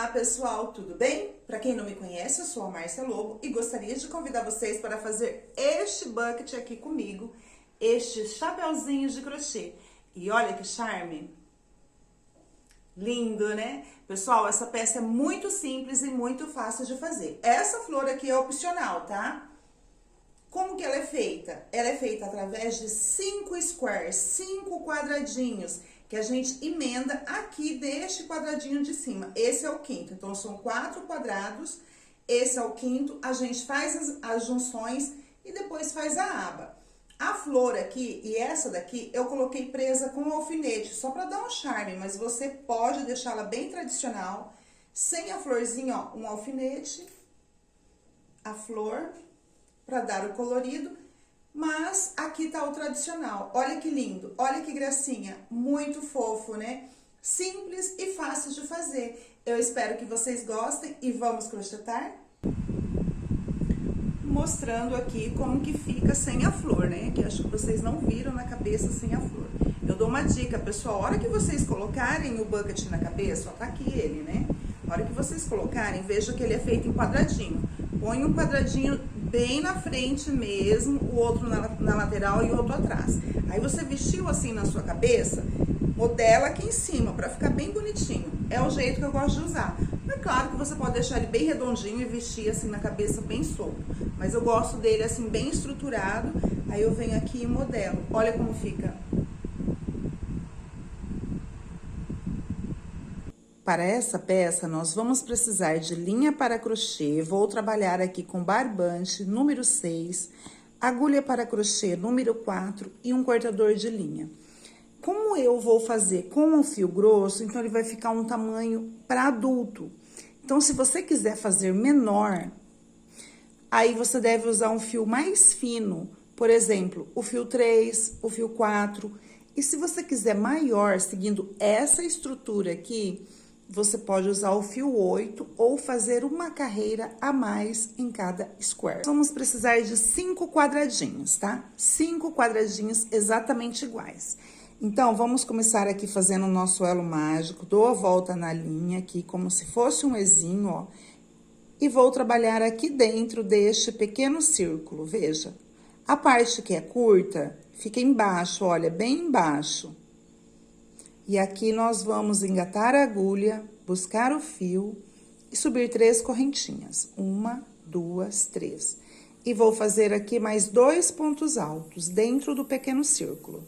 Olá pessoal, tudo bem? Para quem não me conhece, eu sou a Márcia Lobo e gostaria de convidar vocês para fazer este bucket aqui comigo, este chapeuzinho de crochê. E olha que charme! Lindo, né? Pessoal, essa peça é muito simples e muito fácil de fazer. Essa flor aqui é opcional, tá? Como que ela é feita? Ela é feita através de 5 squares, 5 quadradinhos, que a gente emenda aqui deste quadradinho de cima. Esse é o quinto, então são 4 quadrados, esse é o quinto, a gente faz as junções e depois faz a aba. A flor aqui e essa daqui eu coloquei presa com alfinete, só pra dar um charme, mas você pode deixá-la bem tradicional, sem a florzinha, ó, um alfinete, a flor, pra dar o colorido. Mas aqui tá o tradicional. Olha que lindo, olha que gracinha, muito fofo, né? Simples e fácil de fazer. Eu espero que vocês gostem e vamos crochetar? Mostrando aqui como que fica sem a flor, né? Que acho que vocês não viram na cabeça sem a flor. Eu dou uma dica, pessoal, a hora que vocês colocarem o bucket na cabeça, ó, tá aqui ele, né? A hora que vocês colocarem, veja que ele é feito em quadradinho. Põe um quadradinho bem na frente mesmo, o outro na lateral e o outro atrás. Aí você vestiu assim na sua cabeça, modela aqui em cima, pra ficar bem bonitinho. É o jeito que eu gosto de usar. É claro que você pode deixar ele bem redondinho e vestir assim na cabeça bem solto. Mas eu gosto dele assim bem estruturado, aí eu venho aqui e modelo. Olha como fica. Para essa peça, nós vamos precisar de linha para crochê, vou trabalhar aqui com barbante número 6, agulha para crochê número 4 e um cortador de linha. Como eu vou fazer com um fio grosso, então ele vai ficar um tamanho para adulto. Então, se você quiser fazer menor, aí você deve usar um fio mais fino, por exemplo, o fio 3, o fio 4. E se você quiser maior, seguindo essa estrutura aqui, você pode usar o fio 8 ou fazer uma carreira a mais em cada square. Vamos precisar de 5 quadradinhos, tá? 5 quadradinhos exatamente iguais. Então, vamos começar aqui fazendo o nosso elo mágico. Dou a volta na linha aqui, como se fosse um Ezinho, ó. E vou trabalhar aqui dentro deste pequeno círculo, veja. A parte que é curta, fica embaixo, olha, bem embaixo. E aqui nós vamos engatar a agulha, buscar o fio e subir 3 correntinhas. 1, 2, 3. E vou fazer aqui mais 2 pontos altos dentro do pequeno círculo.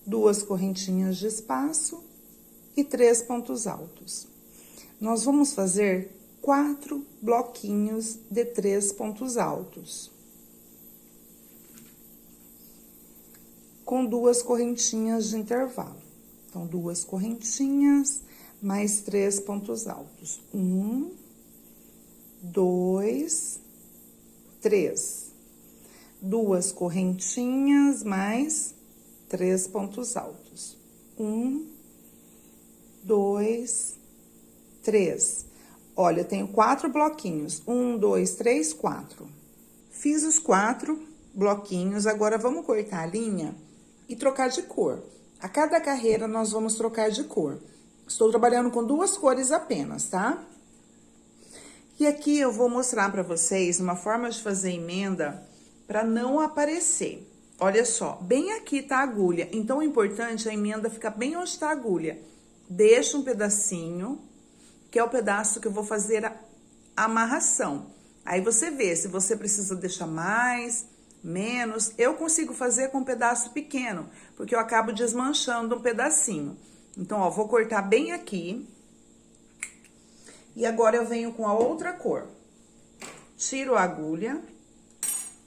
2 correntinhas de espaço e 3 pontos altos. Nós vamos fazer 4 bloquinhos de 3 pontos altos. Com 2 correntinhas de intervalo. Então, 2 correntinhas, mais 3 pontos altos. 1, 2, 3. 2 correntinhas, mais 3 pontos altos. 1, 2, 3. Olha, eu tenho 4 bloquinhos. 1, 2, 3, 4. Fiz os 4 bloquinhos, agora vamos cortar a linha e trocar de cor. A cada carreira, nós vamos trocar de cor. Estou trabalhando com 2 cores apenas, tá? E aqui eu vou mostrar pra vocês uma forma de fazer emenda pra não aparecer. Olha só, bem aqui tá a agulha, então o importante é a emenda ficar bem onde tá a agulha. Deixa um pedacinho, que é o pedaço que eu vou fazer a amarração. Aí você vê se você precisa deixar mais, menos. Eu consigo fazer com um pedaço pequeno, porque eu acabo desmanchando um pedacinho. Então, ó, vou cortar bem aqui. E agora eu venho com a outra cor. Tiro a agulha.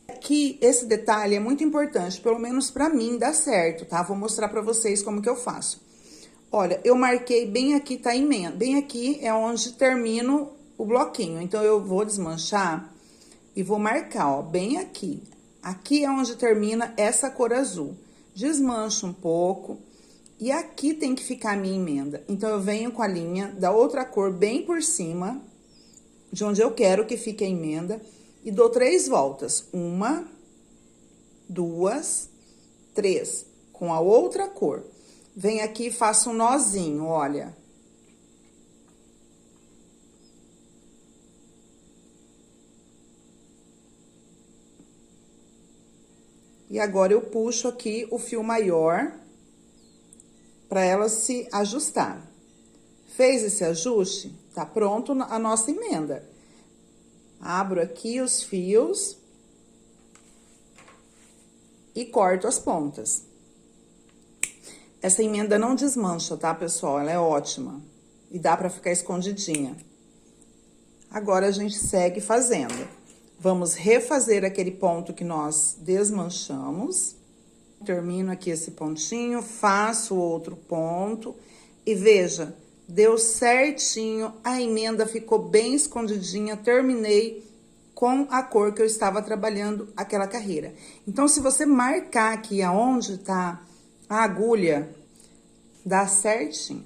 Aqui, esse detalhe é muito importante, pelo menos pra mim dá certo, tá? Vou mostrar pra vocês como que eu faço. Olha, eu marquei bem aqui, tá a emenda. Bem aqui é onde termino o bloquinho. Então, eu vou desmanchar e vou marcar, ó, bem aqui. Aqui é onde termina essa cor azul. Desmancho um pouco. E aqui tem que ficar a minha emenda. Então, eu venho com a linha da outra cor bem por cima, de onde eu quero que fique a emenda, e dou 3 voltas. 1, 2, 3. Com a outra cor. Venho aqui e faço um nozinho, olha. E agora eu puxo aqui o fio maior para ela se ajustar. Fez esse ajuste? Tá pronto a nossa emenda. Abro aqui os fios e corto as pontas. Essa emenda não desmancha, tá, pessoal? Ela é ótima e dá pra ficar escondidinha. Agora, a gente segue fazendo. Vamos refazer aquele ponto que nós desmanchamos. Termino aqui esse pontinho, faço outro ponto e veja, deu certinho, a emenda ficou bem escondidinha, terminei com a cor que eu estava trabalhando aquela carreira. Então, se você marcar aqui aonde tá a agulha, dá certinho.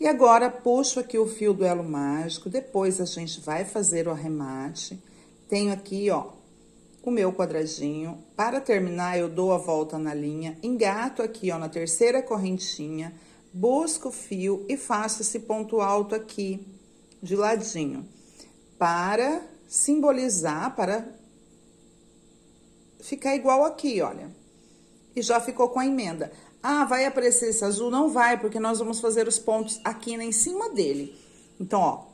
E agora, puxo aqui o fio do elo mágico, depois a gente vai fazer o arremate. Tenho aqui, ó, o meu quadradinho. Para terminar, eu dou a volta na linha, engato aqui, ó, na terceira correntinha, busco o fio e faço esse ponto alto aqui, de ladinho, para simbolizar, para ficar igual aqui, olha. E já ficou com a emenda. Ah, vai aparecer esse azul? Não vai, porque nós vamos fazer os pontos aqui em cima dele. Então, ó,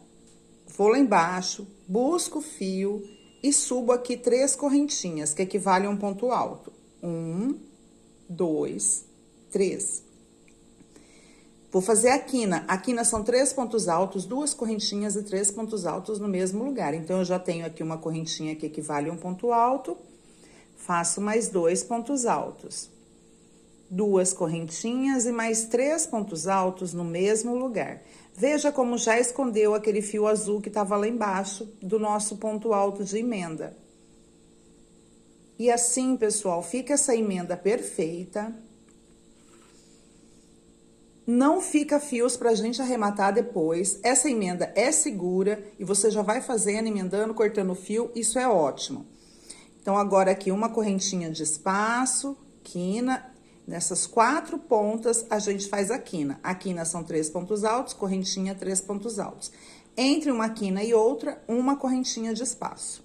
vou lá embaixo, busco o fio e subo aqui 3 correntinhas, que equivale a um ponto alto. 1, 2, 3. Vou fazer a quina. A quina são 3 pontos altos, 2 correntinhas e 3 pontos altos no mesmo lugar. Então, eu já tenho aqui uma correntinha que equivale a um ponto alto. Faço mais 2 pontos altos. 2 correntinhas e mais 3 pontos altos no mesmo lugar. Veja como já escondeu aquele fio azul que estava lá embaixo do nosso ponto alto de emenda. E assim, pessoal, fica essa emenda perfeita. Não fica fios pra gente arrematar depois. Essa emenda é segura e você já vai fazendo, emendando, cortando o fio, isso é ótimo. Então, agora aqui uma correntinha de espaço, quina. Nessas 4 pontas, a gente faz a quina. A quina são 3 pontos altos, correntinha, 3 pontos altos. Entre uma quina e outra, uma correntinha de espaço.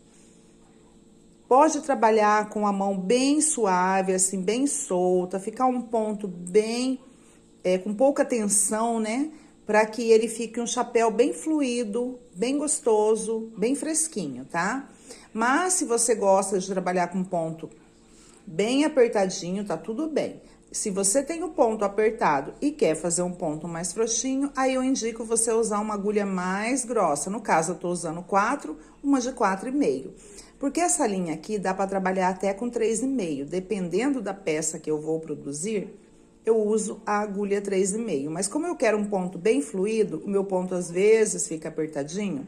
Pode trabalhar com a mão bem suave, assim, bem solta, ficar um ponto bem, com pouca tensão, né? Para que ele fique um chapéu bem fluido, bem gostoso, bem fresquinho, tá? Mas, se você gosta de trabalhar com ponto bem apertadinho, tá tudo bem. Se você tem o ponto apertado e quer fazer um ponto mais frouxinho, aí eu indico você usar uma agulha mais grossa. No caso, eu tô usando 4, uma de 4,5. Porque essa linha aqui dá para trabalhar até com 3,5. Dependendo da peça que eu vou produzir, eu uso a agulha 3,5. Mas como eu quero um ponto bem fluido, o meu ponto às vezes fica apertadinho,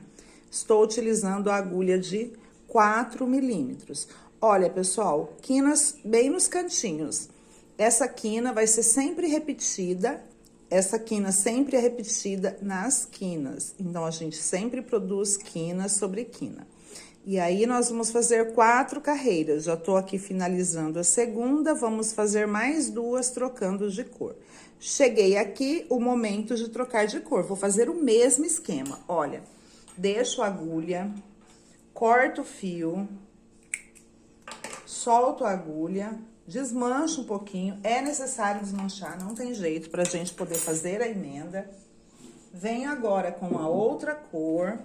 estou utilizando a agulha de 4 milímetros. Olha, pessoal, quinas bem nos cantinhos. Essa quina vai ser sempre repetida, essa quina sempre é repetida nas quinas. Então, a gente sempre produz quina sobre quina. E aí, nós vamos fazer 4 carreiras. Já tô aqui finalizando a segunda, vamos fazer mais 2 trocando de cor. Cheguei aqui, o momento de trocar de cor. Vou fazer o mesmo esquema. Olha, deixo a agulha, corto o fio, solto a agulha, desmancho um pouquinho, é necessário desmanchar, não tem jeito pra gente poder fazer a emenda. Venho agora com a outra cor.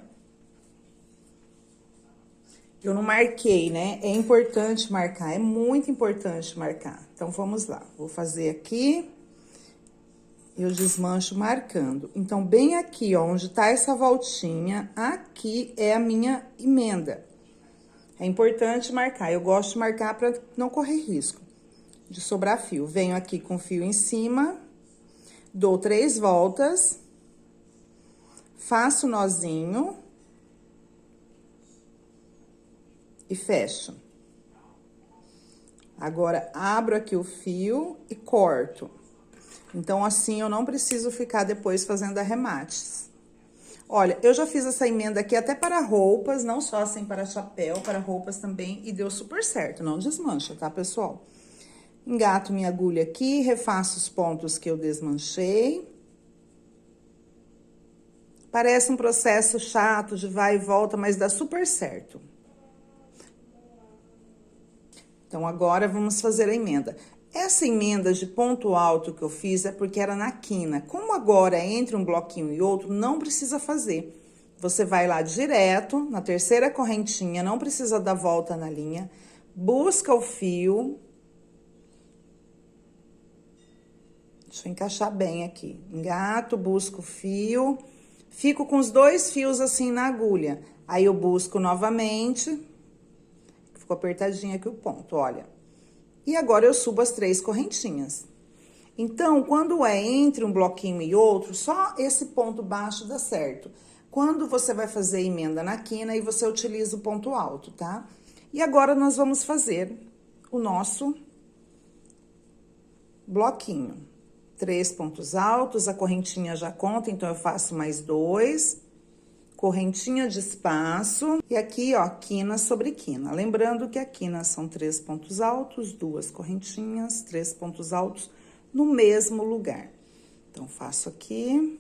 Eu não marquei, né? É importante marcar, é muito importante marcar. Então, vamos lá. Vou fazer aqui, eu desmancho marcando. Então, bem aqui, ó, onde tá essa voltinha, aqui é a minha emenda. É importante marcar, eu gosto de marcar pra não correr risco de sobrar fio. Venho aqui com o fio em cima, dou 3 voltas, faço nozinho e fecho. Agora, abro aqui o fio e corto. Então, assim, eu não preciso ficar depois fazendo arremates. Olha, eu já fiz essa emenda aqui até para roupas, não só assim para chapéu, para roupas também, e deu super certo, não desmancha, tá, pessoal? Engato minha agulha aqui, refaço os pontos que eu desmanchei. Parece um processo chato de vai e volta, mas dá super certo. Então, agora vamos fazer a emenda. Essa emenda de ponto alto que eu fiz é porque era na quina. Como agora é entre um bloquinho e outro, não precisa fazer. Você vai lá direto, na terceira correntinha, não precisa dar volta na linha, busca o fio. Deixa eu encaixar bem aqui. Engato, busco o fio, fico com os 2 fios assim na agulha. Aí, eu busco novamente, ficou apertadinho aqui o ponto, olha. E agora, eu subo as 3 correntinhas. Então, quando é entre um bloquinho e outro, só esse ponto baixo dá certo. Quando você vai fazer a emenda na quina, aí você utiliza o ponto alto, tá? E agora, nós vamos fazer o nosso bloquinho. 3 pontos altos, a correntinha já conta, então eu faço mais 2. Correntinha de espaço. E aqui, ó, quina sobre quina. Lembrando que a quina são 3 pontos altos, 2 correntinhas, 3 pontos altos no mesmo lugar. Então, faço aqui.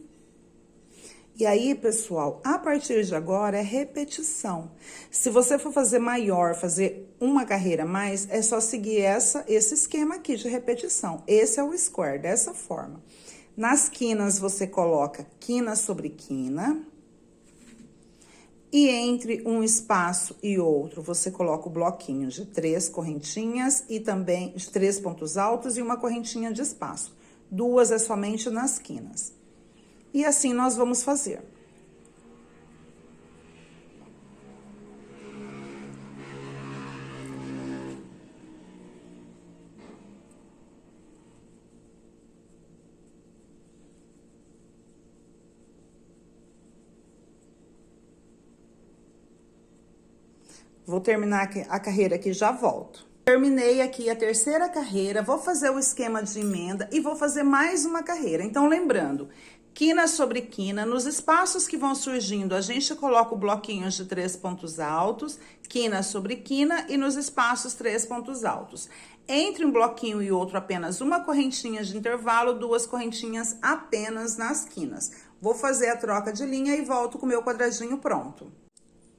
E aí, pessoal, a partir de agora é repetição. Se você for fazer maior, fazer uma carreira a mais, é só seguir esse esquema aqui de repetição. Esse é o square, dessa forma. Nas quinas, você coloca quina sobre quina. E entre um espaço e outro, você coloca o bloquinho de 3 correntinhas e também de 3 pontos altos e uma correntinha de espaço. 2 é somente nas quinas. E assim nós vamos fazer. Vou terminar a carreira aqui, já volto. Terminei aqui a terceira carreira, vou fazer o esquema de emenda e vou fazer mais uma carreira. Então, lembrando, quina sobre quina, nos espaços que vão surgindo, a gente coloca o bloquinho de 3 pontos altos, quina sobre quina e nos espaços 3 pontos altos. Entre um bloquinho e outro, apenas uma correntinha de intervalo, 2 correntinhas apenas nas quinas. Vou fazer a troca de linha e volto com o meu quadradinho pronto.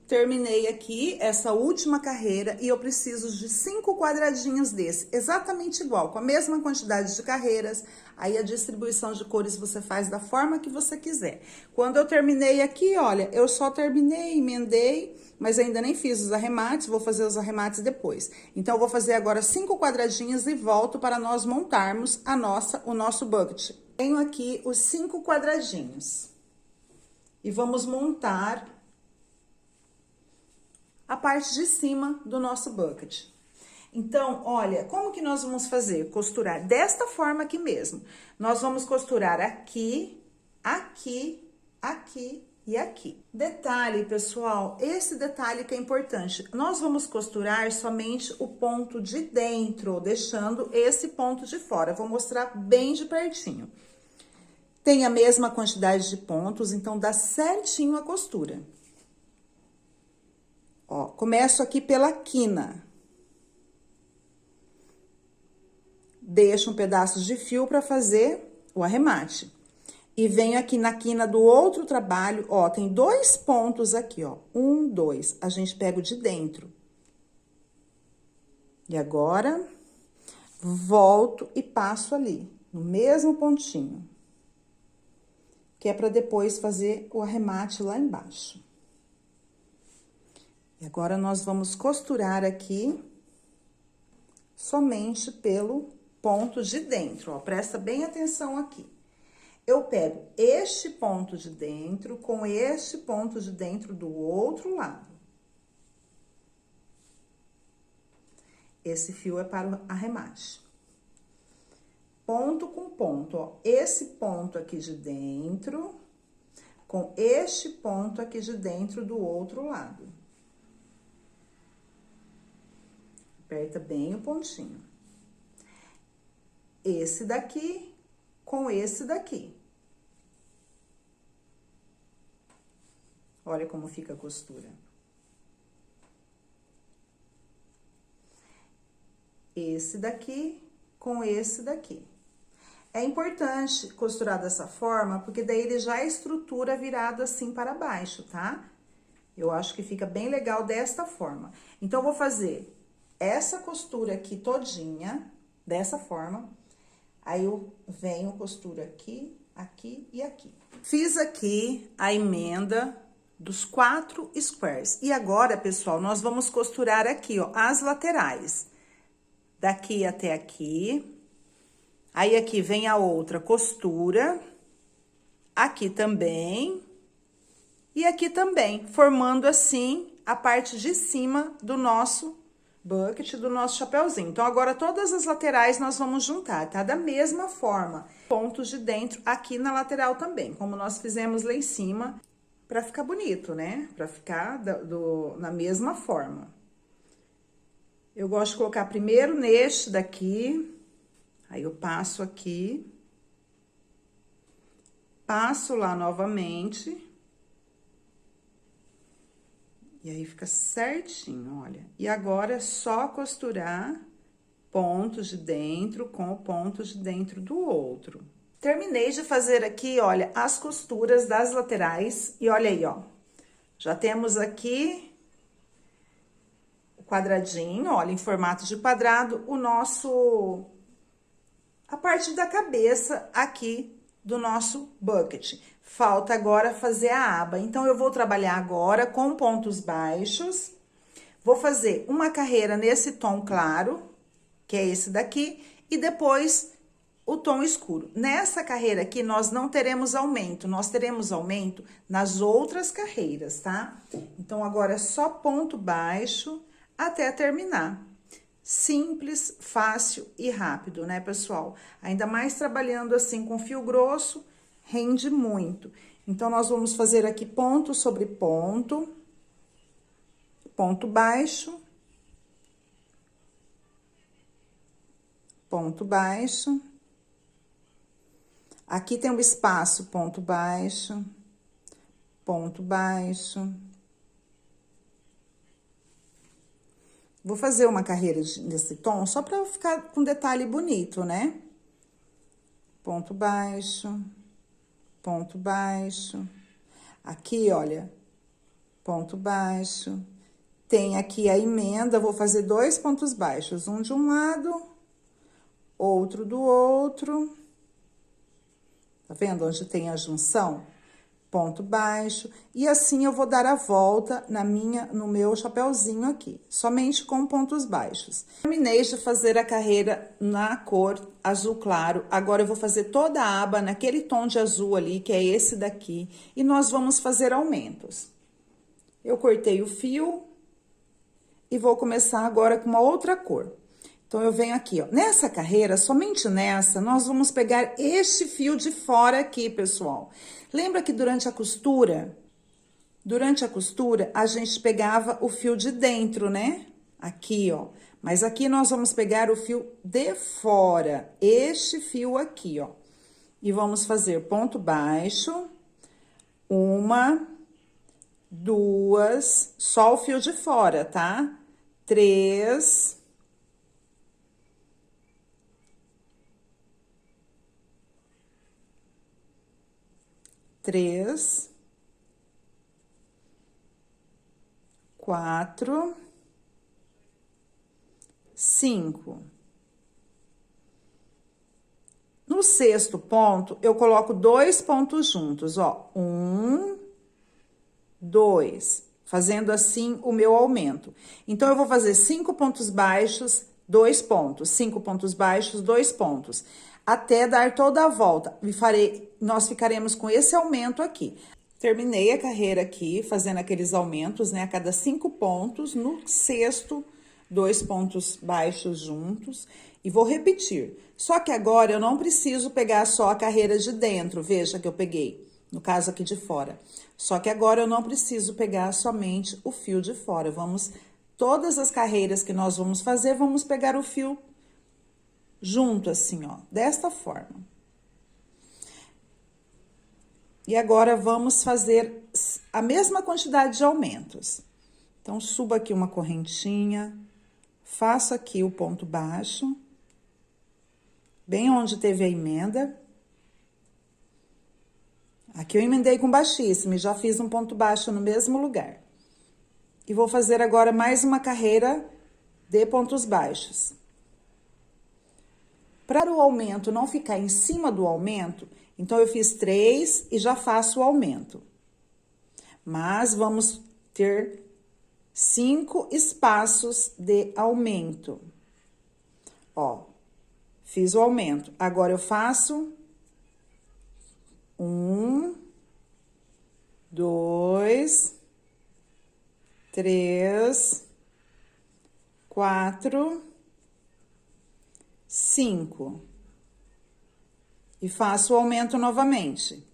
Terminei aqui essa última carreira e eu preciso de 5 quadradinhos desse, exatamente igual, com a mesma quantidade de carreiras. Aí a distribuição de cores você faz da forma que você quiser. Quando eu terminei aqui, olha, eu só terminei, emendei, mas ainda nem fiz os arremates, vou fazer os arremates depois. Então, eu vou fazer agora 5 quadradinhos e volto para nós montarmos o nosso bucket. Tenho aqui os 5 quadradinhos e vamos montar a parte de cima do nosso bucket. Então, olha, como que nós vamos fazer? Costurar desta forma aqui mesmo. Nós vamos costurar aqui, aqui, aqui e aqui. Detalhe, pessoal, esse detalhe que é importante. Nós vamos costurar somente o ponto de dentro, deixando esse ponto de fora. Vou mostrar bem de pertinho. Tem a mesma quantidade de pontos, então dá certinho a costura. Ó, começo aqui pela quina. Deixo um pedaço de fio para fazer o arremate. E venho aqui na quina do outro trabalho, ó, tem 2 pontos aqui, ó. 1, 2. A gente pega o de dentro. E agora, volto e passo ali, no mesmo pontinho. Que é para depois fazer o arremate lá embaixo. E agora, nós vamos costurar aqui somente pelo ponto de dentro, ó. Presta bem atenção aqui. Eu pego este ponto de dentro com este ponto de dentro do outro lado. Esse fio é para o arremate. Ponto com ponto, ó. Esse ponto aqui de dentro com este ponto aqui de dentro do outro lado. Aperta bem o pontinho. Esse daqui com esse daqui. Olha como fica a costura. Esse daqui com esse daqui. É importante costurar dessa forma, porque daí ele já é estrutura virado assim para baixo, tá? Eu acho que fica bem legal desta forma. Então, eu vou fazer essa costura aqui todinha, dessa forma. Aí, eu venho costura aqui, aqui e aqui. Fiz aqui a emenda dos 4 squares. E agora, pessoal, nós vamos costurar aqui, ó, as laterais. Daqui até aqui. Aí, aqui vem a outra costura. Aqui também. E aqui também, formando assim a parte de cima do nosso bucket, do nosso chapeuzinho. Então, agora, todas as laterais nós vamos juntar, tá? Da mesma forma. Pontos de dentro aqui na lateral também, como nós fizemos lá em cima. Pra ficar bonito, né? Pra ficar na mesma forma. Eu gosto de colocar primeiro neste daqui. Aí, eu passo aqui. Passo lá novamente. E aí, fica certinho, olha. E agora, é só costurar pontos de dentro com pontos de dentro do outro. Terminei de fazer aqui, olha, as costuras das laterais. E olha aí, ó. Já temos aqui o quadradinho, olha, em formato de quadrado, a parte da cabeça aqui do nosso bucket. Falta agora fazer a aba. Então, eu vou trabalhar agora com pontos baixos. Vou fazer uma carreira nesse tom claro, que é esse daqui, e depois o tom escuro. Nessa carreira aqui, nós não teremos aumento, nós teremos aumento nas outras carreiras, tá? Então, agora é só ponto baixo até terminar. Simples, fácil e rápido, né, pessoal? Ainda mais trabalhando assim com fio grosso, rende muito. Então, nós vamos fazer aqui ponto sobre ponto, ponto baixo, ponto baixo. Aqui tem um espaço, ponto baixo, ponto baixo. Vou fazer uma carreira nesse tom, só pra ficar com detalhe bonito, né? Ponto baixo, ponto baixo. Aqui, olha, ponto baixo. Tem aqui a emenda, vou fazer 2 pontos baixos, um de um lado, outro do outro. Tá vendo onde tem a junção? Ponto baixo. E assim eu vou dar a volta no meu chapeuzinho aqui, somente com pontos baixos. Terminei de fazer a carreira na cor azul claro. Agora eu vou fazer toda a aba naquele tom de azul ali, que é esse daqui. E nós vamos fazer aumentos. Eu cortei o fio e vou começar agora com uma outra cor. Então, eu venho aqui, ó. Nessa carreira, somente nessa, nós vamos pegar este fio de fora aqui, pessoal. Lembra que durante a costura, a gente pegava o fio de dentro, né? Aqui, ó. Mas aqui nós vamos pegar o fio de fora, este fio aqui, ó. E vamos fazer ponto baixo, 1, 2, só o fio de fora, tá? 3... 3, 4, 5. No sexto ponto, eu coloco 2 pontos juntos, ó. 1, 2, fazendo assim o meu aumento. Então, eu vou fazer 5 pontos baixos, 2 pontos, 5 pontos baixos, 2 pontos. Até dar toda a volta. Nós ficaremos com esse aumento aqui. Terminei a carreira aqui, fazendo aqueles aumentos, né? A cada 5 pontos, no sexto, 2 pontos baixos juntos. E vou repetir. Só que agora eu não preciso pegar só a carreira de dentro, veja que eu peguei, no caso aqui de fora. Só que agora eu não preciso pegar somente o fio de fora. Todas as carreiras que nós vamos fazer, vamos pegar o fio junto, assim, ó, desta forma. E agora, vamos fazer a mesma quantidade de aumentos. Então, subo aqui uma correntinha, faço aqui o ponto baixo, bem onde teve a emenda. Aqui eu emendei com baixíssimo e já fiz um ponto baixo no mesmo lugar. E vou fazer agora mais uma carreira de pontos baixos. Para o aumento não ficar em cima do aumento, então eu fiz 3 e já faço o aumento. Mas vamos ter 5 espaços de aumento. Ó, fiz o aumento. Agora eu faço 1, 2, 3, 4, 5. E faço o aumento novamente.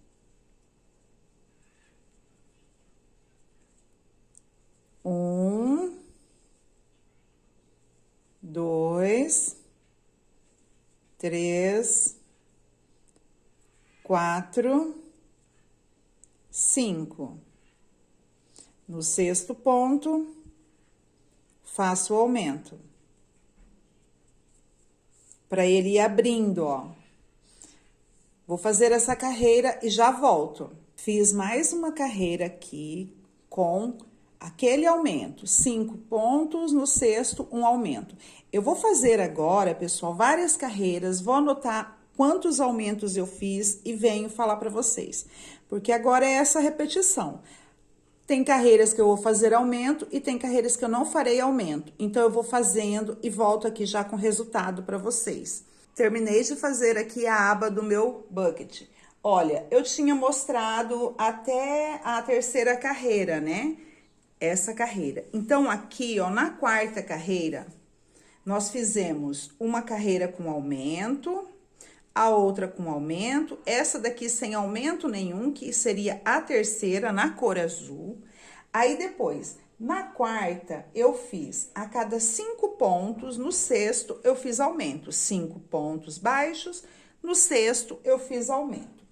1, 2, 3, 4, 5. No sexto ponto, faço o aumento. Para ele ir abrindo, ó. Vou fazer essa carreira e já volto. Fiz mais uma carreira aqui com aquele aumento. 5 pontos, no sexto, um aumento. Eu vou fazer agora, pessoal, várias carreiras, vou anotar quantos aumentos eu fiz e venho falar para vocês. Porque agora é essa repetição. Tem carreiras que eu vou fazer aumento e tem carreiras que eu não farei aumento. Então, eu vou fazendo e volto aqui já com o resultado para vocês. Terminei de fazer aqui a aba do meu bucket. Olha, eu tinha mostrado até a terceira carreira, né? Essa carreira. Então, aqui, ó, na quarta carreira, nós fizemos uma carreira com aumento, a outra com aumento, essa daqui sem aumento nenhum, que seria a terceira, na cor azul. Aí, depois, na quarta, eu fiz a cada 5 pontos, no sexto, eu fiz aumento. 5 pontos baixos, no sexto, eu fiz aumento.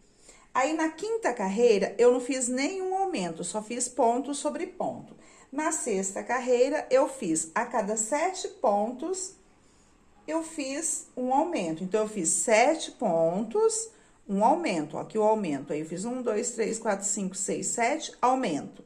Aí, na quinta carreira, eu não fiz nenhum aumento, só fiz ponto sobre ponto. Na sexta carreira, eu fiz a cada 7 pontos, eu fiz um aumento. Então, eu fiz 7 pontos, um aumento. Ó, aqui o aumento. Aí, eu fiz 1, 2, 3, 4, 5, 6, 7, aumento.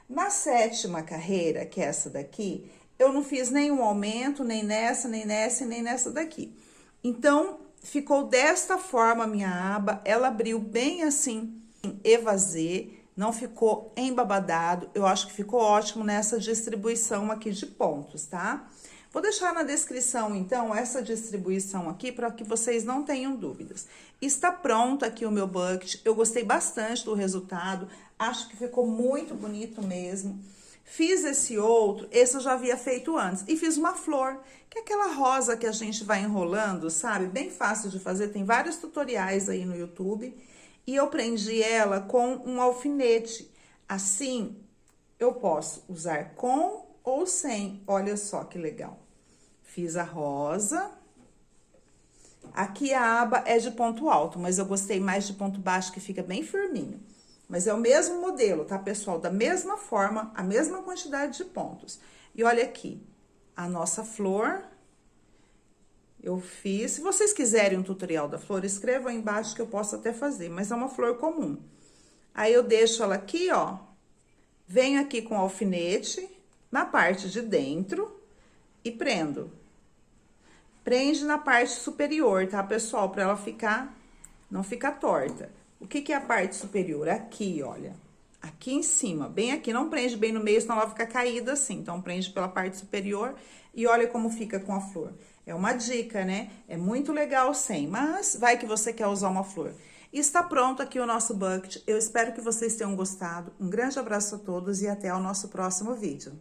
Na sétima carreira, que é essa daqui, eu não fiz nenhum aumento, nem nessa, nem nessa e nem nessa daqui. Então, ficou desta forma a minha aba. Ela abriu bem assim, evasê. Não ficou embabadado, eu acho que ficou ótimo nessa distribuição aqui de pontos, tá? Vou deixar na descrição, então, essa distribuição aqui para que vocês não tenham dúvidas. Está pronto aqui o meu bucket, eu gostei bastante do resultado, acho que ficou muito bonito mesmo. Fiz esse outro, esse eu já havia feito antes, e fiz uma flor, que é aquela rosa que a gente vai enrolando, sabe? Bem fácil de fazer, tem vários tutoriais aí no YouTube. E eu prendi ela com um alfinete. Assim, eu posso usar com ou sem. Olha só que legal. Fiz a rosa. Aqui a aba é de ponto alto, mas eu gostei mais de ponto baixo, que fica bem firminho. Mas é o mesmo modelo, tá, pessoal? Da mesma forma, a mesma quantidade de pontos. E olha aqui, a nossa flor. Eu fiz. Se vocês quiserem um tutorial da flor, escrevam aí embaixo que eu posso até fazer, mas é uma flor comum. Aí, eu deixo ela aqui, ó. Venho aqui com o alfinete na parte de dentro e prendo. Prende na parte superior, tá, pessoal? Pra ela não ficar torta. O que que é a parte superior? Aqui, olha. Aqui em cima, bem aqui. Não prende bem no meio, senão ela fica caída assim. Então, prende pela parte superior e olha como fica com a flor. É uma dica, né? É muito legal sem, mas vai que você quer usar uma flor. E está pronto aqui o nosso bucket. Eu espero que vocês tenham gostado. Um grande abraço a todos e até o nosso próximo vídeo.